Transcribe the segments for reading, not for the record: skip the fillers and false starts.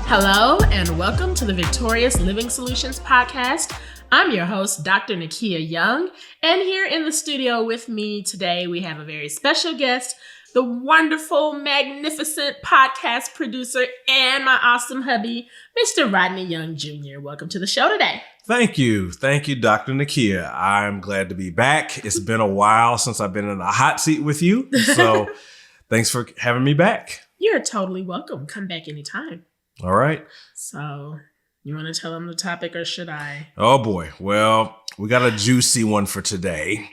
Hello and welcome to the Victorious Living Solutions podcast. I'm your host, Dr. Nikeya Young, and here in the studio with me today, we have a very special guest, the wonderful, magnificent podcast producer and my awesome hubby, Mr. Rodney Young Jr. Welcome to the show today. Thank you. Thank you, Dr. Nikeya. I'm glad to be back. It's been a while since I've been in a hot seat with you, so thanks for having me back. You're totally welcome. Come back anytime. All right. So, you want to tell them the topic or should I? Oh boy. Well, we got a juicy one for today.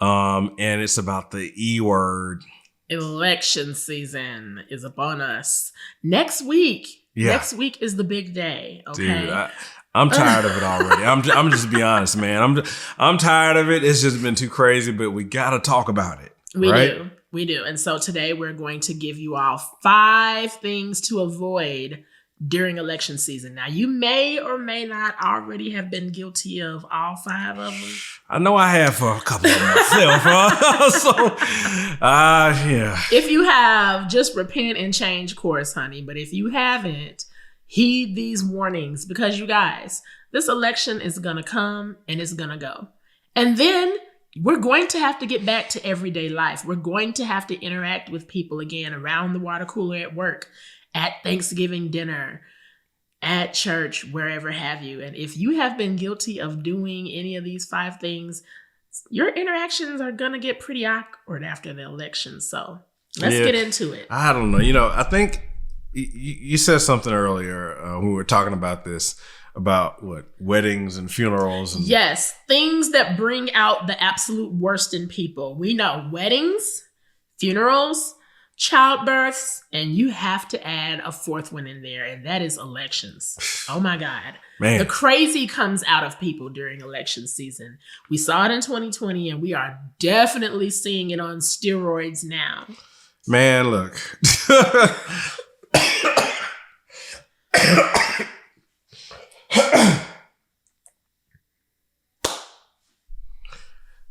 And it's about the E word. Election season is upon us. Next week. Yeah. Next week is the big day. Okay. Dude, I'm tired of it already. I'm just be honest, man. I'm tired of it. It's just been too crazy, but we got to talk about it. We do. And so today we're going to give you all 5 things to avoid during election season. Now, you may or may not already have been guilty of all 5 of them. I know I have for a couple of myself. Yeah. If you have, just repent and change course, honey. But if you haven't, heed these warnings because you guys, this election is going to come and it's going to go. And then we're going to have to get back to everyday life. We're going to have to interact with people again around the water cooler at work, at Thanksgiving dinner, at church, wherever have you. And if you have been guilty of doing any of these 5 things, your interactions are going to get pretty awkward after the election. So let's get into it. I don't know. I think you said something earlier when we were talking about this, about what, weddings and funerals. And yes, things that bring out the absolute worst in people. We know weddings, funerals, childbirths, and you have to add a 4th one in there, and that is elections. Oh my God. Man. The crazy comes out of people during election season. We saw it in 2020, and we are definitely seeing it on steroids now. Man, look.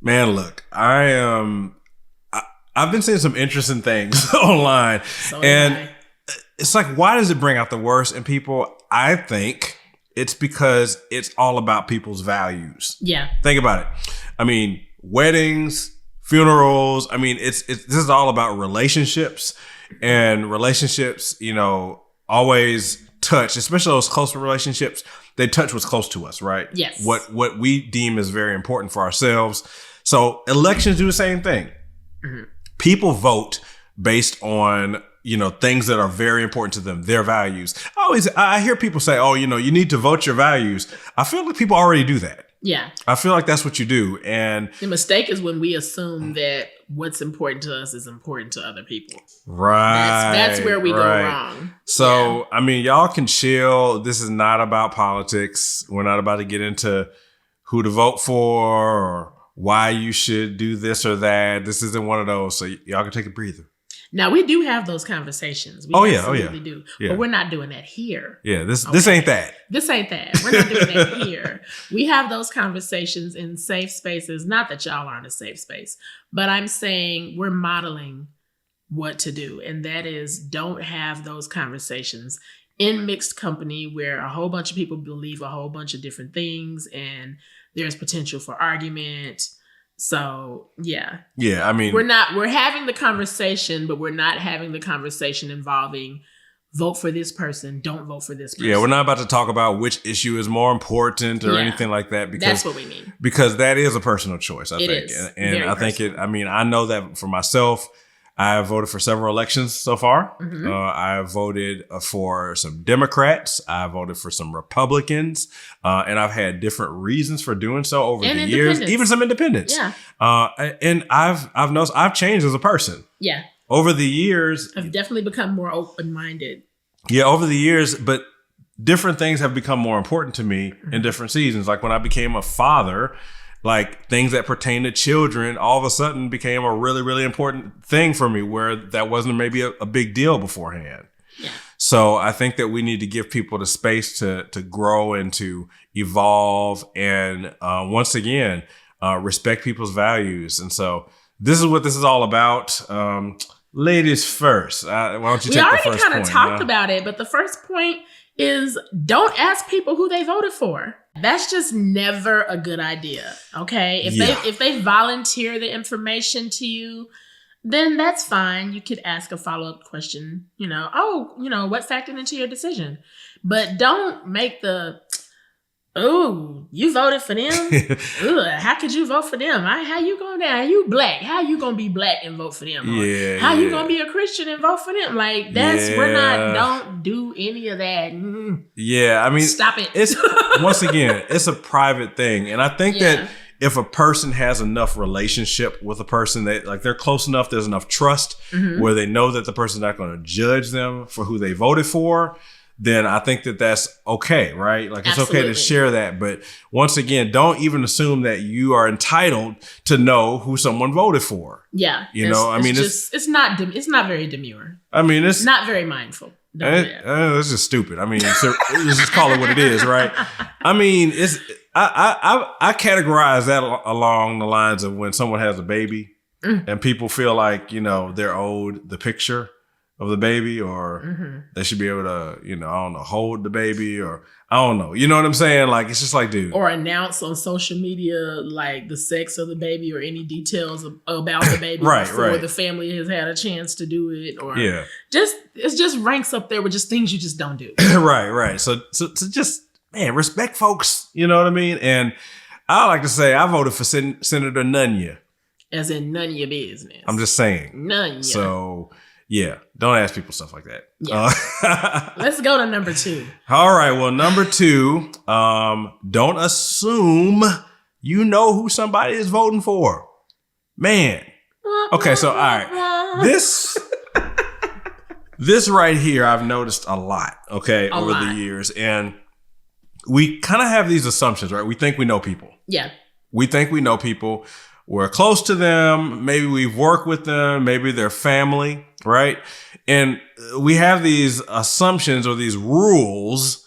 Man, look, I've been seeing some interesting things online, and it's like, why does it bring out the worst in people? I think it's because it's all about people's values. Yeah. Think about it. I mean, weddings, funerals. I mean, this is all about relationships, and relationships, always touch, especially those close relationships. They touch what's close to us, right? Yes. What we deem is very important for ourselves. So elections do the same thing. Mm-hmm. People vote based on, things that are very important to them, their values. I hear people say, oh, you need to vote your values. I feel like people already do that. Yeah. I feel like that's what you do. And the mistake is when we assume that what's important to us is important to other people. Right. That's where we go wrong. So, yeah. I mean, y'all can chill. This is not about politics. We're not about to get into who to vote for or why you should do this or that. This isn't one of those. So y'all can take a breather. Now, we do have those conversations. We absolutely do. Yeah. But we're not doing that here. Yeah, this ain't that. This ain't that. We're not doing that here. We have those conversations in safe spaces. Not that y'all aren't a safe space, but I'm saying we're modeling what to do. And that is, don't have those conversations in mixed company where a whole bunch of people believe a whole bunch of different things and there's potential for argument. So, yeah. Yeah, I mean, we're having the conversation, but we're not having the conversation involving vote for this person, don't vote for this person. Yeah, we're not about to talk about which issue is more important or anything like that. Because that's what we mean. Because that is a personal choice, I think. Is. And I think I know that for myself, I have voted for several elections so far. Mm-hmm. I have voted for some Democrats. I voted for some Republicans. And I've had different reasons for doing so over the years, even some independents. Yeah. And I've noticed I've changed as a person. Yeah. Over the years. I've definitely become more open-minded. Yeah, over the years, but different things have become more important to me in different seasons. Like when I became a father, like things that pertain to children all of a sudden became a really, really important thing for me where that wasn't maybe a big deal beforehand. Yeah. So I think that we need to give people the space to grow and to evolve and once again, respect people's values. And so this is what this is all about. Ladies first. Why don't you take the first point? We already kind of talked about it, but the first point is don't ask people who they voted for. That's just never a good idea. Okay. If they volunteer the information to you, then that's fine. You could ask a follow-up question, what factored into your decision? But don't make you voted for them? How could you vote for them? How you going down? You black. How you going to be black and vote for them? How you going to be a Christian and vote for them? Like, don't do any of that. Yeah, I mean, stop it. It's once again, it's a private thing. And I think that if a person has enough relationship with a person that like they're close enough, there's enough trust where they know that the person's not going to judge them for who they voted for, then I think that that's okay, right? Like it's okay to share that. But once again, don't even assume that you are entitled to know who someone voted for. Yeah. It's not very demure. I mean, it's not very mindful. It's just stupid. I mean, let's just call it what it is, right? I mean, I categorize that along the lines of when someone has a baby and people feel like, they're owed the picture of the baby, or they should be able to, hold the baby, or I don't know. You know what I'm saying? Like, it's just like, dude. Or announce on social media, like the sex of the baby or any details about the baby before the family has had a chance to do it. Or it just ranks up there with just things you just don't do. Right. So just, man, respect folks. You know what I mean? And I like to say I voted for Senator Nikeya. As in none of your business. I'm just saying. None. So, yeah, don't ask people stuff like that. Yeah. Let's go to number 2. All right. Well, number 2, don't assume you know who somebody is voting for. Man. Okay, so all right. This right here I've noticed a lot, over the years. And we kind of have these assumptions, right? We think we know people. Yeah. We think we know people. We're close to them. Maybe we've worked with them. Maybe they're family, right? And we have these assumptions or these rules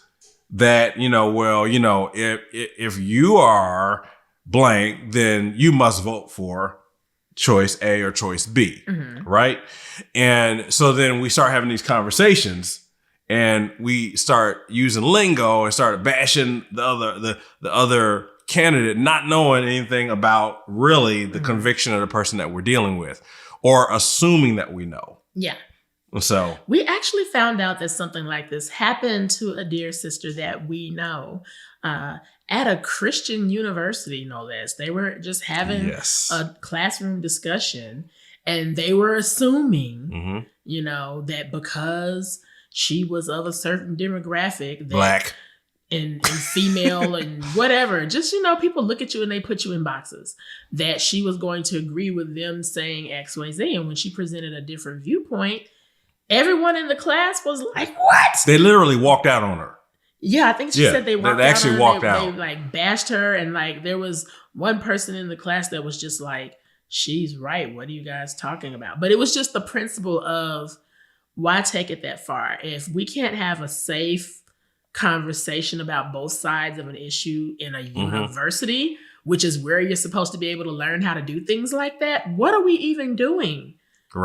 that, if you are blank, then you must vote for choice A or choice B, right? And so then we start having these conversations and we start using lingo and start bashing the other candidate, not knowing anything about really the conviction of the person that we're dealing with, or assuming that we know. Yeah. So we actually found out that something like this happened to a dear sister that we know at a Christian university, no less. They were just having a classroom discussion, and they were assuming, that because she was of a certain demographic, that black, and female and whatever, just, people look at you and they put you in boxes, that she was going to agree with them saying X, Y, Z. And when she presented a different viewpoint, everyone in the class was like, what? They literally walked out on her. Yeah, I think she said they walked they actually out walked out. They like bashed her. And like, there was one person in the class that was just like, she's right. What are you guys talking about? But it was just the principle of, why take it that far? If we can't have a safe conversation about both sides of an issue in a university, which is where you're supposed to be able to learn how to do things like that, what are we even doing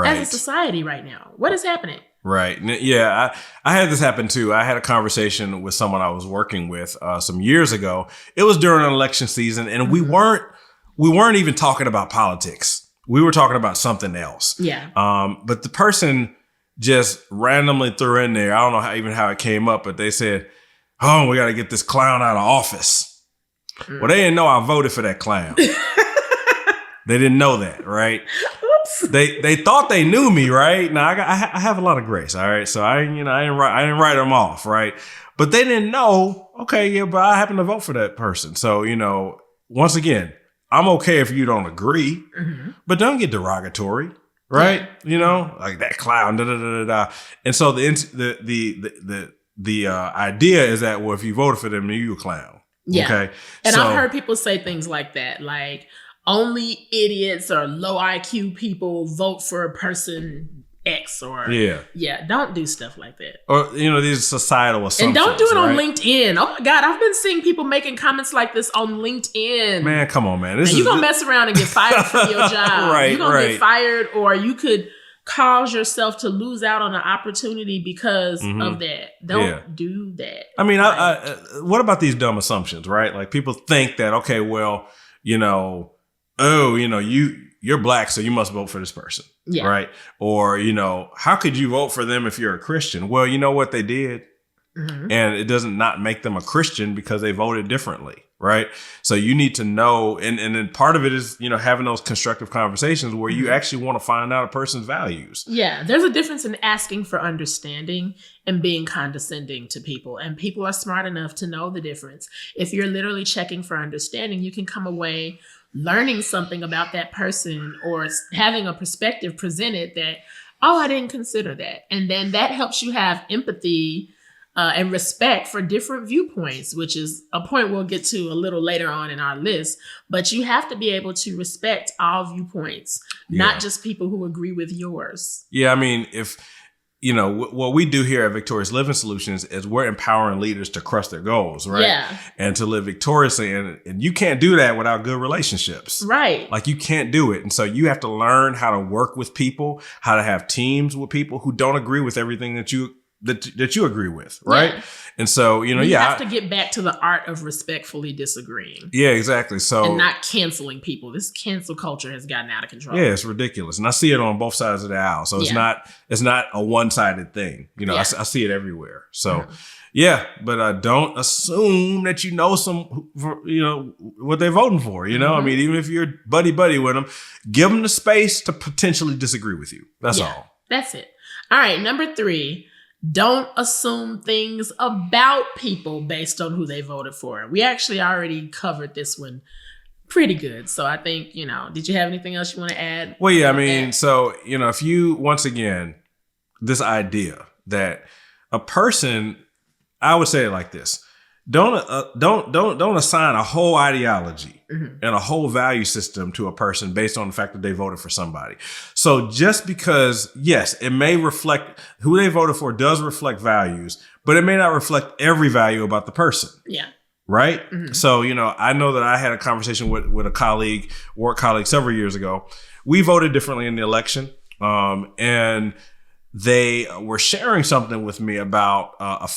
as a society right now? What is happening? Right. Yeah, I had this happen too. I had a conversation with someone I was working with some years ago. It was during an election season, and we weren't even talking about politics. We were talking about something else. Yeah. But the person just randomly threw in there, I don't know how it came up, but they said, "Oh, we got to get this clown out of office." Well, they didn't know I voted for that clown. They didn't know that, right? Oops. They thought they knew me, right? Now I have a lot of grace, all right. So I didn't write them off, right? But they didn't know. Okay, yeah, but I happen to vote for that person. So once again, I'm okay if you don't agree, but don't get derogatory, right? Yeah. Like that clown, da da da da. And so the idea is that, well, if you voted for them, then you a clown. Yeah. Okay. And I've heard people say things like that, like only idiots or low IQ people vote for a person X, or don't do stuff like that. Or these societal assumptions. And don't do it on LinkedIn. Oh my God, I've been seeing people making comments like this on LinkedIn. Man, come on, man. You're gonna mess around and get fired from your job. Right. You're gonna get fired, or you could cause yourself to lose out on an opportunity because of that. Don't do that. I mean, what about these dumb assumptions, right? Like people think that, okay, well, you're black, so you must vote for this person, right? Or, how could you vote for them if you're a Christian? Well, you know what they did? And it doesn't not make them a Christian because they voted differently, right? So you need to know, and then part of it is, having those constructive conversations where you actually want to find out a person's values. Yeah, there's a difference in asking for understanding and being condescending to people. And people are smart enough to know the difference. If you're literally checking for understanding, you can come away learning something about that person or having a perspective presented that, oh, I didn't consider that. And then that helps you have empathy and respect for different viewpoints, which is a point we'll get to a little later on in our list. But you have to be able to respect all viewpoints, not just people who agree with yours. Yeah, I mean, if, what we do here at Victorious Living Solutions is we're empowering leaders to crush their goals, right? Yeah. And to live victoriously. And you can't do that without good relationships. Right. Like you can't do it. And so you have to learn how to work with people, how to have teams with people who don't agree with everything that you agree with, right? Yeah. And so, you have to get back to the art of respectfully disagreeing. Yeah, exactly. So, and not canceling people. This cancel culture has gotten out of control. Yeah, it's ridiculous. And I see it on both sides of the aisle. So it's not a one-sided thing. I see it everywhere. So but don't assume that what they're voting for. I mean, even if you're buddy with them, give them the space to potentially disagree with you. That's all. That's it. All right, number 3. Don't assume things about people based on who they voted for. We actually already covered this one pretty good. So I think, did you have anything else you want to add? Well, yeah, I mean, so, if you, once again, this idea that a person, I would say it like this. Don't assign a whole ideology and a whole value system to a person based on the fact that they voted for somebody. So just because, yes, it may reflect who they voted for does reflect values, but it may not reflect every value about the person. Yeah. Right. Mm-hmm. So, I know that I had a conversation with a work colleague several years ago. We voted differently in the election. And they were sharing something with me about a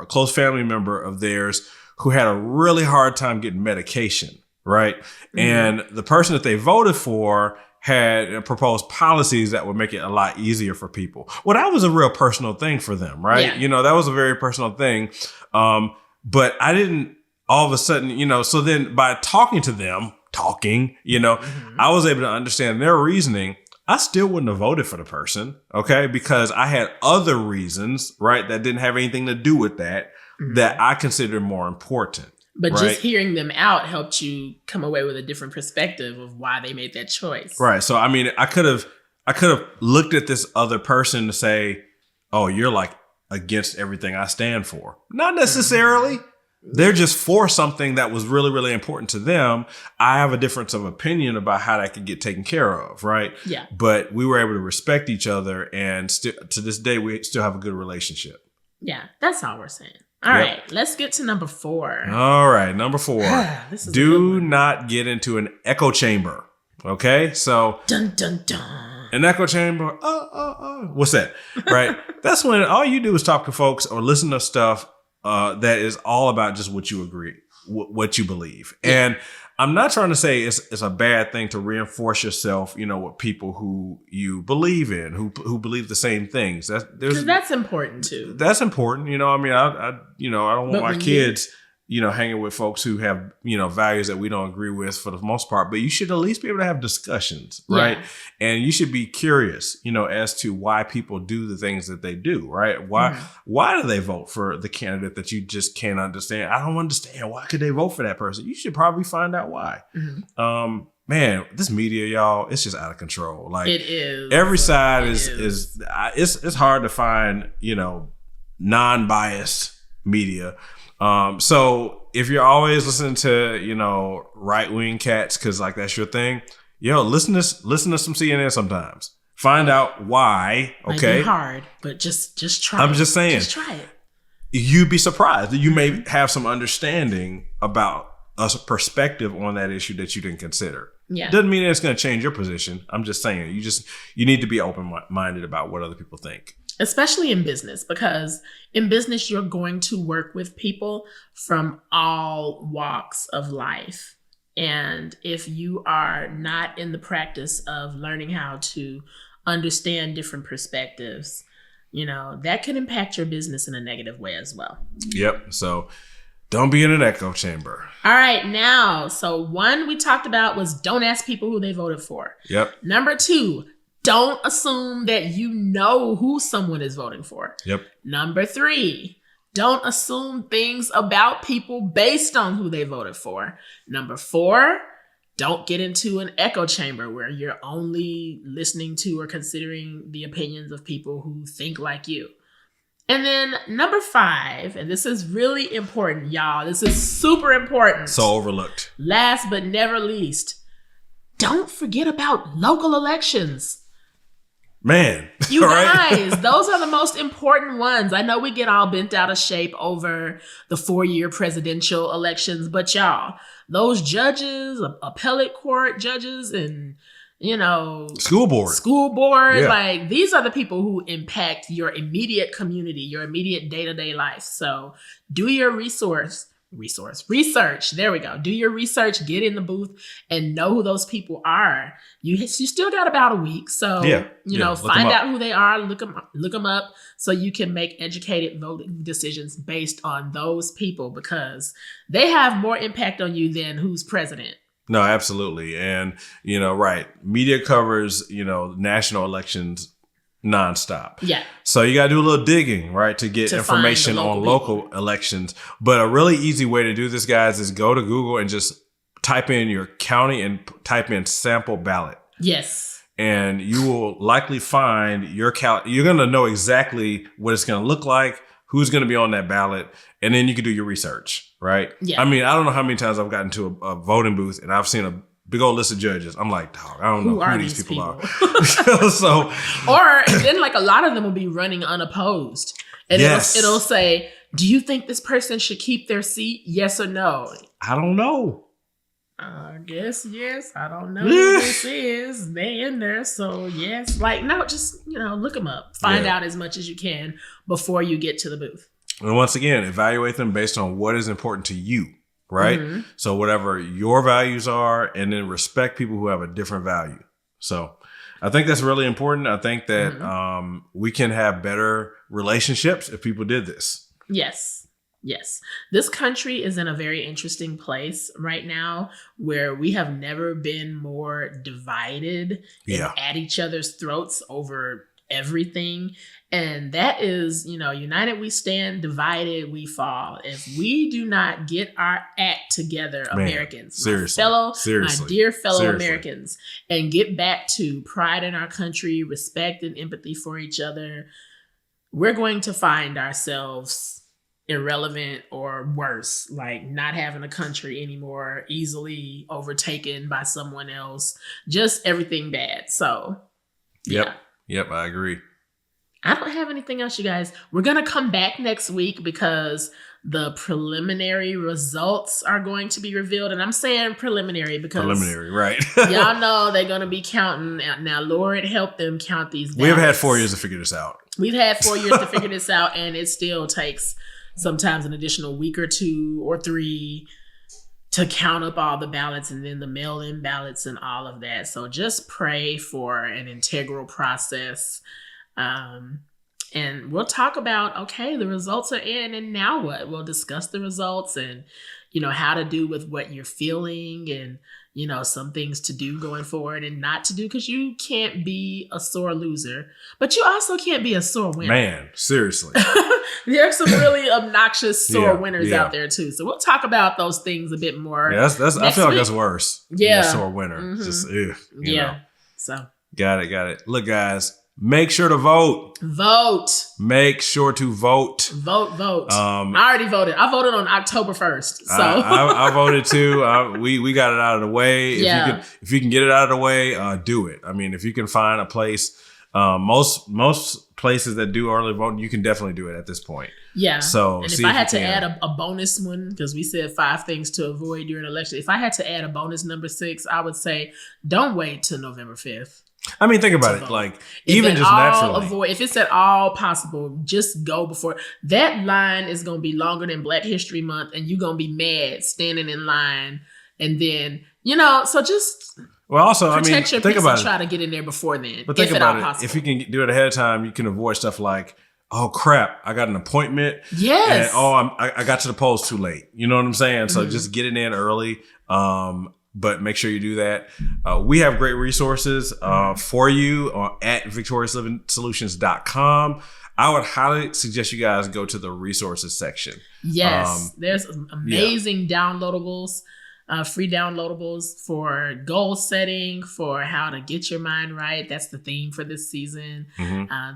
close family member of theirs who had a really hard time getting medication, right? Mm-hmm. And the person that they voted for had proposed policies that would make it a lot easier for people. Well, that was a real personal thing for them, right? Yeah. That was a very personal thing. But I didn't all of a sudden, so then by talking to them, I was able to understand their reasoning. I still wouldn't have voted for the person, okay? Because I had other reasons, right, that didn't have anything to do with that, that I considered more important. But just hearing them out helped you come away with a different perspective of why they made that choice. Right. So, I mean, I could have looked at this other person to say, oh, you're like against everything I stand for. Not necessarily. They're just for something that was really, really important to them. I have a difference of opinion about how that could get taken care of, right? Yeah. But we were able to respect each other, and to this day, we still have a good relationship. Yeah, that's all we're saying. All right, let's get to number 4. All right, number 4. Do not get into an echo chamber. Okay, so dun dun dun. An echo chamber. What's that? Right. That's when all you do is talk to folks or listen to stuff that is all about just what you agree, what you believe. And I'm not trying to say it's a bad thing to reinforce yourself, with people who you believe in, who believe the same things. That's important too. That's important. I mean, I don't want my kids, hanging with folks who have, values that we don't agree with for the most part, but you should at least be able to have discussions, right? Yeah. And you should be curious, as to why people do the things that they do, right? Why do they vote for the candidate that you just can't understand? I don't understand. Why could they vote for that person? You should probably find out why. Mm-hmm. Man, this media, y'all, it's just out of control. Like it is. Every side is it's hard to find, non-biased media. So if you're always listening to, right-wing cats, cause like that's your thing, listen to some CNN sometimes. Find out why. Okay. Might be hard, but just try. I'm just saying. Just try it. You'd be surprised that you may have some understanding about a perspective on that issue that you didn't consider. Yeah. Doesn't mean it's going to change your position. I'm just saying, you need to be open-minded about what other people think. Especially in business, because in business, you're going to work with people from all walks of life. And if you are not in the practice of learning how to understand different perspectives, that can impact your business in a negative way as well. Yep. So don't be in an echo chamber. All right. Now, so one we talked about was don't ask people who they voted for. Yep. Number 2, don't assume that you know who someone is voting for. Yep. Number 3, don't assume things about people based on who they voted for. Number 4, don't get into an echo chamber where you're only listening to or considering the opinions of people who think like you. And then number 5, and this is really important, y'all. This is super important. So overlooked. Last but never least, don't forget about local elections. Man. You guys, those are the most important ones. I know we get all bent out of shape over the 4-year presidential elections, but y'all, those judges, appellate court judges, and school board, yeah. Like these are the people who impact your immediate community, your immediate day-to-day life. So do your research. There we go. Do your research, get in the booth and know who those people are. You still got about a week. So, find out who they are, look them up so you can make educated voting decisions based on those people because they have more impact on you than who's president. No, absolutely. And, right. Media covers, national elections nonstop. Yeah. So you got to do a little digging, right, to get information on local elections. But a really easy way to do this, guys, is go to Google and just type in your county and type in sample ballot. Yes. And you will likely find you're going to know exactly what it's going to look like, who's going to be on that ballot, and then you can do your research, right? Yeah. I mean, I don't know how many times I've gotten to a voting booth and I've seen a big old list of judges. I'm like, dog, I don't know who these people are. So, or then like a lot of them will be running unopposed, and it'll say, "Do you think this person should keep their seat? Yes or no?" I don't know. I guess yes. I don't know who this is. They in there, so yes. Like no, just look them up. Find out as much as you can before you get to the booth. And once again, evaluate them based on what is important to you. Right. Mm-hmm. So whatever your values are, and then respect people who have a different value. So I think that's really important. I think that we can have better relationships if people did this. Yes. This country is in a very interesting place right now where we have never been more divided and at each other's throats over everything. And that is, united we stand, divided we fall. If we do not get our act together, Americans, my dear fellow Americans, and get back to pride in our country, respect and empathy for each other, we're going to find ourselves irrelevant or worse, like not having a country anymore, easily overtaken by someone else, just everything bad. So, Yep, I agree. I don't have anything else, you guys. We're going to come back next week because the preliminary results are going to be revealed. And I'm saying preliminary because... Preliminary, right. y'all know they're going to be counting. Now, Lord, help them count these ballots. We have had 4 years to figure this out. We've had 4 years to figure this out, and it still takes sometimes an additional week or 2 or 3 to count up all the ballots and then the mail-in ballots and all of that. So just pray for an integral process. And we'll talk about, okay, the results are in and now what? We'll discuss the results and, how to do with what you're feeling and, some things to do going forward and not to do because you can't be a sore loser, but you also can't be a sore winner. Man, seriously. There are some really obnoxious sore winners out there too. So we'll talk about those things a bit more. Yeah, that's I feel like that's worse. Yeah. Sore winner. Mm-hmm. Just, you know. So. Got it. Look, guys, make sure to vote. Make sure to vote. Vote. I already voted. I voted on October 1st. So I voted too. We got it out of the way. Yeah. If you can get it out of the way, do it. I mean, if you can find a place Most places that do early voting, you can definitely do it at this point. Yeah. So and if I had to add a bonus one, because we said 5 things to avoid during election, if I had to add a bonus number 6, I would say don't wait till November 5th. I mean, think about it. Like, even just naturally. If it's at all possible, just go before. That line is going to be longer than Black History Month, and you're going to be mad standing in line. And then, so just protect your peace and try to get in there before then. But think about it. Possible. If you can do it ahead of time, you can avoid stuff like, oh, crap, I got an appointment. Yes. And, I got to the polls too late. You know what I'm saying? So just get it in early. But make sure you do that. We have great resources for you at victoriousliving.solutions.com. I would highly suggest you guys go to the resources section. Yes, there's amazing downloadables. Free downloadables for goal setting, for how to get your mind right. That's the theme for this season.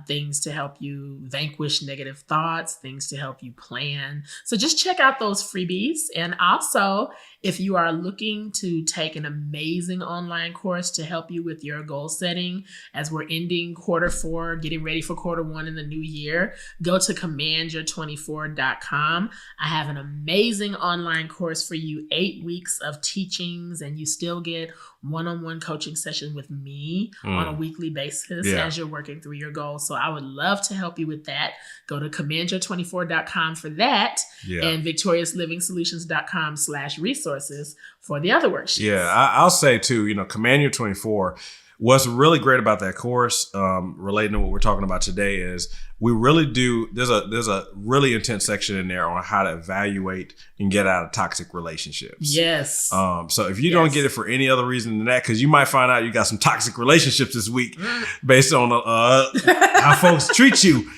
Things to help you vanquish negative thoughts, things to help you plan. So just check out those freebies. And also, if you are looking to take an amazing online course to help you with your goal setting as we're ending Q4, getting ready for Q1 in the new year, go to commandyour24.com. I have an amazing online course for you, 8 weeks of teachings, and you still get one-on-one coaching session with me on a weekly basis as you're working through your goals. So I would love to help you with that. Go to commandyour24.com for that and victoriousliving.solutions.com/resources for the other worksheets. Yeah, I'll say too, Command Your 24, what's really great about that course, relating to what we're talking about today, is we really do, there's a really intense section in there on how to evaluate and get out of toxic relationships. Yes. So if you don't get it for any other reason than that, because you might find out you got some toxic relationships this week based on how folks treat you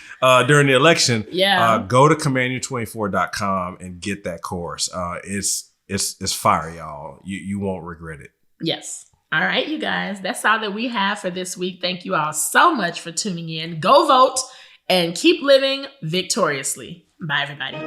during the election, go to commandyour24.com and get that course. It's fire, y'all. You won't regret it. Yes. All right, you guys, that's all that we have for this week. Thank you all so much for tuning in. Go vote and keep living victoriously. Bye, everybody.